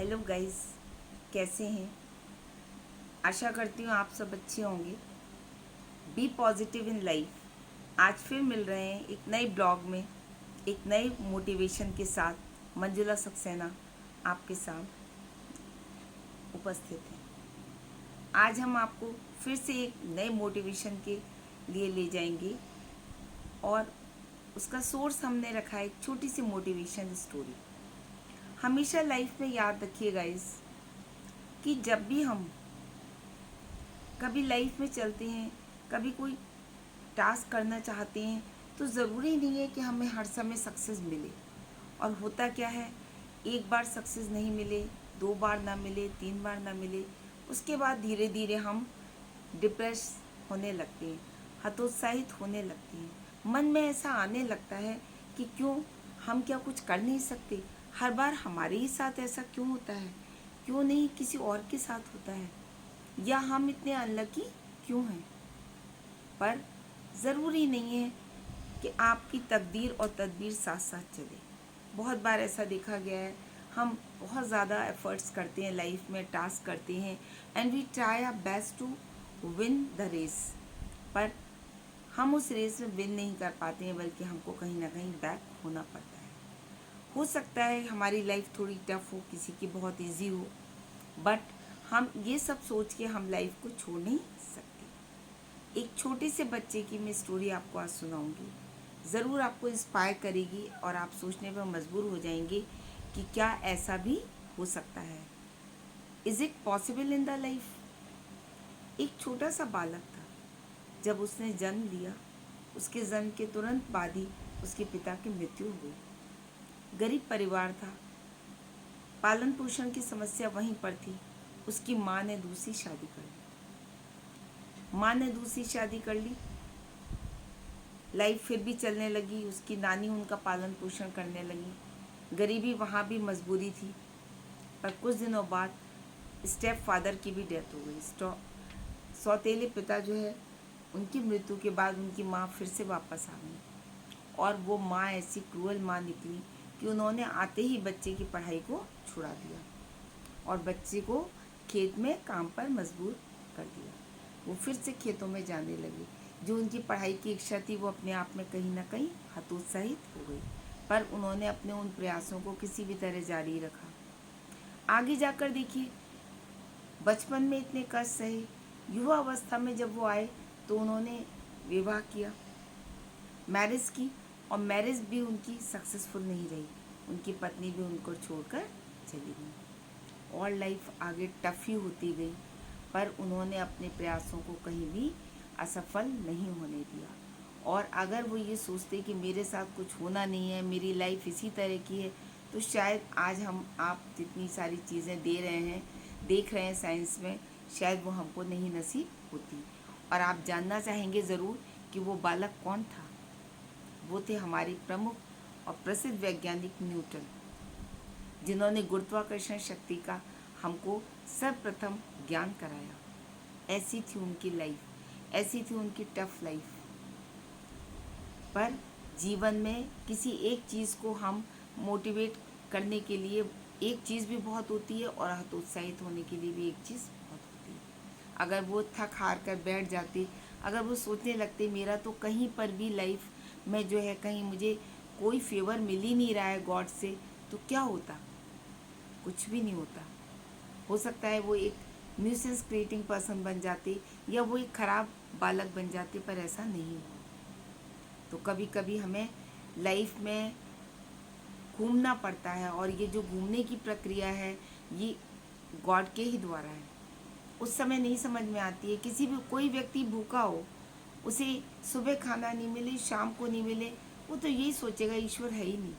Hello guys, कैसे हैं? आशा करती हूँ आप सब अच्छे होंगे। Be positive in life. आज फिर मिल रहे हैं एक नए ब्लॉग में, एक नए मोटिवेशन के साथ। मंजुला सक्सेना आपके साथ उपस्थित हैं। आज हम आपको फिर से एक नए मोटिवेशन के लिए ले जाएंगे और उसका सोर्स हमने रखा है एक छोटी सी मोटिवेशन स्टोरी। हमेशा लाइफ में याद रखिए गाइस कि जब भी हम कभी लाइफ में चलते हैं, कभी कोई टास्क करना चाहते हैं, तो ज़रूरी नहीं है कि हमें हर समय सक्सेस मिले। और होता क्या है, एक बार सक्सेस नहीं मिले, दो बार ना मिले, तीन बार ना मिले, उसके बाद धीरे धीरे हम डिप्रेस होने लगते हैं, हतोत्साहित होने लगते हैं। मन में ऐसा आने लगता है कि क्यों हम क्या कुछ कर नहीं सकते, हर बार हमारे ही साथ ऐसा क्यों होता है, क्यों नहीं किसी और के साथ होता है, या हम इतने अनलकी क्यों हैं। पर ज़रूरी नहीं है कि आपकी तकदीर और तदबीर साथ साथ चले। बहुत बार ऐसा देखा गया है, हम बहुत ज़्यादा एफर्ट्स करते हैं लाइफ में, टास्क करते हैं, and we try our best to win the race, पर हम उस रेस में विन नहीं कर पाते हैं, बल्कि हमको कहीं ना कहीं बैक होना पड़ता है। हो सकता है हमारी लाइफ थोड़ी टफ हो, किसी की बहुत इजी हो, बट हम ये सब सोच के हम लाइफ को छोड़ नहीं सकते। एक छोटे से बच्चे की मैं स्टोरी आपको आज सुनाऊंगी, ज़रूर आपको इंस्पायर करेगी और आप सोचने पर मजबूर हो जाएंगे कि क्या ऐसा भी हो सकता है। Is it possible in the life. एक छोटा सा बालक था, जब उसने जन्म लिया, उसके जन्म के तुरंत बाद ही उसके पिता की मृत्यु हो गई। गरीब परिवार था, पालन पोषण की समस्या वहीं पर थी। उसकी माँ ने दूसरी शादी कर ली। लाइफ फिर भी चलने लगी, उसकी नानी उनका पालन पोषण करने लगी। गरीबी वहाँ भी मजबूरी थी, पर कुछ दिनों बाद स्टेप फादर की भी डेथ हो गई। सौतेले पिता जो है, उनकी मृत्यु के बाद उनकी माँ फिर से वापस आ गई, और वो माँ ऐसी क्रूअल माँ निकली कि उन्होंने आते ही बच्चे की पढ़ाई को छुड़ा दिया और बच्चे को खेत में काम पर मजबूर कर दिया। वो फिर से खेतों में जाने लगी। जो उनकी पढ़ाई की इच्छा थी, वो अपने आप में कहीं ना कहीं हतोत्साहित हो गई, पर उन्होंने अपने उन प्रयासों को किसी भी तरह जारी रखा। आगे जाकर देखिए, बचपन में इतने कष्ट सहे, युवा अवस्था में जब वो आए तो उन्होंने विवाह किया, मैरिज की, और मैरिज भी उनकी सक्सेसफुल नहीं रही। उनकी पत्नी भी उनको छोड़कर चली गई और लाइफ आगे टफ ही होती गई, पर उन्होंने अपने प्रयासों को कहीं भी असफल नहीं होने दिया। और अगर वो ये सोचते कि मेरे साथ कुछ होना नहीं है, मेरी लाइफ इसी तरह की है, तो शायद आज हम आप जितनी सारी चीज़ें देख रहे हैं साइंस में, शायद वो हमको नहीं नसीब होती। और आप जानना चाहेंगे ज़रूर कि वो बालक कौन था। वो थे हमारे प्रमुख और प्रसिद्ध वैज्ञानिक न्यूटन, जिन्होंने गुरुत्वाकर्षण शक्ति का हमको सर्वप्रथम ज्ञान कराया। ऐसी थी उनकी लाइफ, ऐसी थी उनकी टफ लाइफ। पर जीवन में किसी एक चीज़ को हम मोटिवेट करने के लिए एक चीज़ भी बहुत होती है, और हतोत्साहित होने के लिए भी एक चीज़ बहुत होती है। अगर वो थक हार कर बैठ जाते, अगर वो सोचने लगते मेरा तो कहीं पर भी लाइफ में जो है, कहीं मुझे कोई फेवर मिल ही नहीं रहा है गॉड से, तो क्या होता? कुछ भी नहीं होता। हो सकता है वो एक न्यूसेंस क्रिएटिंग पर्सन बन जाते, या वो एक खराब बालक बन जाते, पर ऐसा नहीं हुआ। तो कभी कभी हमें लाइफ में घूमना पड़ता है, और ये जो घूमने की प्रक्रिया है, ये गॉड के ही द्वारा है। उस समय नहीं समझ में आती है। किसी भी कोई व्यक्ति भूखा हो, उसे सुबह खाना नहीं मिले, शाम को नहीं मिले, वो तो यही सोचेगा ईश्वर है ही नहीं,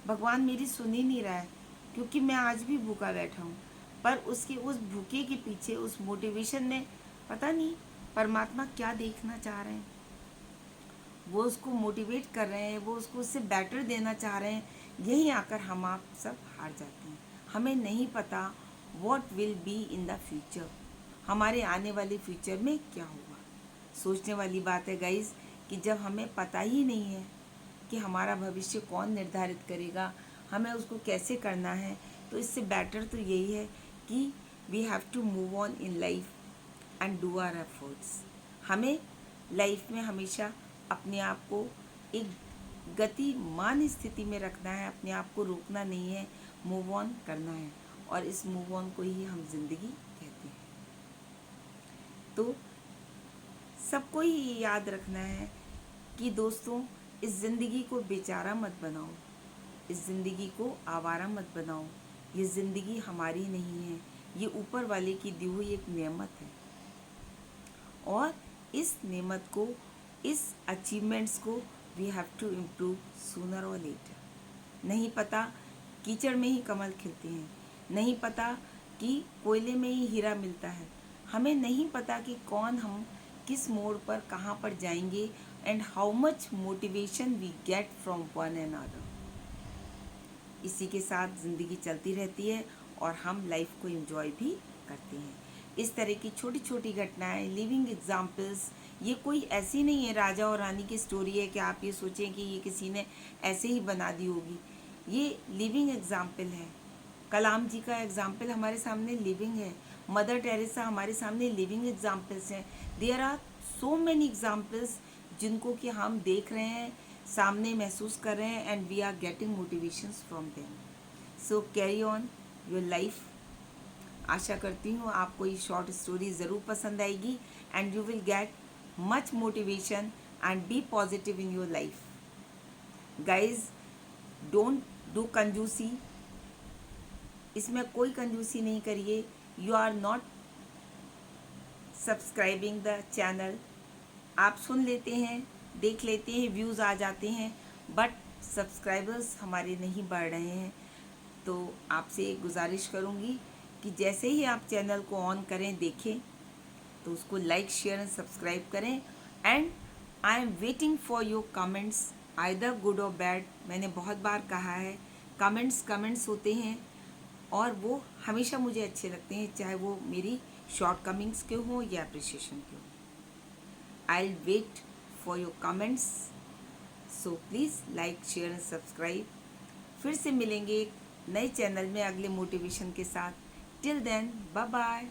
भगवान मेरी सुन ही नहीं रहा है, क्योंकि मैं आज भी भूखा बैठा हूँ। पर उसके उस भूखे के पीछे, उस मोटिवेशन में, पता नहीं परमात्मा क्या देखना चाह रहे हैं। वो उसको मोटिवेट कर रहे हैं, वो उसको उससे बेटर देना चाह रहे हैं। यहीं आकर हम आप सब हार जाते हैं। हमें नहीं पता what will be in the future, हमारे आने वाले फ्यूचर में क्या होगा। सोचने वाली बात है गाइस, कि जब हमें पता ही नहीं है कि हमारा भविष्य कौन निर्धारित करेगा, हमें उसको कैसे करना है, तो इससे बेटर तो यही है कि we have to move on in life and do our efforts. हमें लाइफ में हमेशा अपने आप को एक गतिमान स्थिति में रखना है, अपने आप को रोकना नहीं है, मूव ऑन करना है, और इस मूव ऑन को ही हम जिंदगी कहते हैं। तो सबको ही याद रखना है कि दोस्तों, इस ज़िंदगी को बेचारा मत बनाओ, इस ज़िंदगी को आवारा मत बनाओ। ये ज़िंदगी हमारी नहीं है, ये ऊपर वाले की दी हुई एक नेमत है, और इस नेमत को, इस अचीवमेंट्स को we have to improve sooner और लेटर। नहीं पता कीचड़ में ही कमल खिलते हैं, नहीं पता कि कोयले में ही हीरा मिलता है, हमें नहीं पता कि कौन हम किस मोड़ पर कहाँ पर जाएंगे, and how much motivation we get from one and other. इसी के साथ ज़िंदगी चलती रहती है और हम लाइफ को एंजॉय भी करते हैं। इस तरह की छोटी छोटी घटनाएं, लिविंग एग्जाम्पल्स, ये कोई ऐसी नहीं है राजा और रानी की स्टोरी है कि आप ये सोचें कि ये किसी ने ऐसे ही बना दी होगी। ये लिविंग एग्जाम्पल है। कलाम जी का एग्जाम्पल हमारे सामने लिविंग है, मदर टेरेसा हमारे सामने लिविंग एग्जाम्पल्स हैं। There are so many examples जिनको कि हम देख रहे हैं, सामने महसूस कर रहे हैं, and we are getting motivations from them. So carry on your life. आशा करती हूँ आपको ये शॉर्ट स्टोरी ज़रूर पसंद आएगी, and you will get much motivation and be positive in your life. Guys, don't do कंजूसी, इसमें कोई कंजूसी नहीं करिए। You are not subscribing the channel. आप सुन लेते हैं, देख लेते हैं, व्यूज़ आ जाते हैं, बट सब्सक्राइबर्स हमारे नहीं बढ़ रहे हैं। तो आपसे एक गुजारिश करूँगी कि जैसे ही आप चैनल को ऑन करें, देखें, तो उसको लाइक, शेयर एंड सब्सक्राइब करें। And I am waiting for your comments, either good और बैड। मैंने बहुत बार कहा है, कमेंट्स होते हैं और वो हमेशा मुझे अच्छे लगते हैं, चाहे वो मेरी शॉर्ट कमिंग्स के हों या अप्रिशिएशन के हों। I will wait for your comments, so please like, share and subscribe. फिर से मिलेंगे एक नए चैनल में अगले मोटिवेशन के साथ। Till then, bye bye.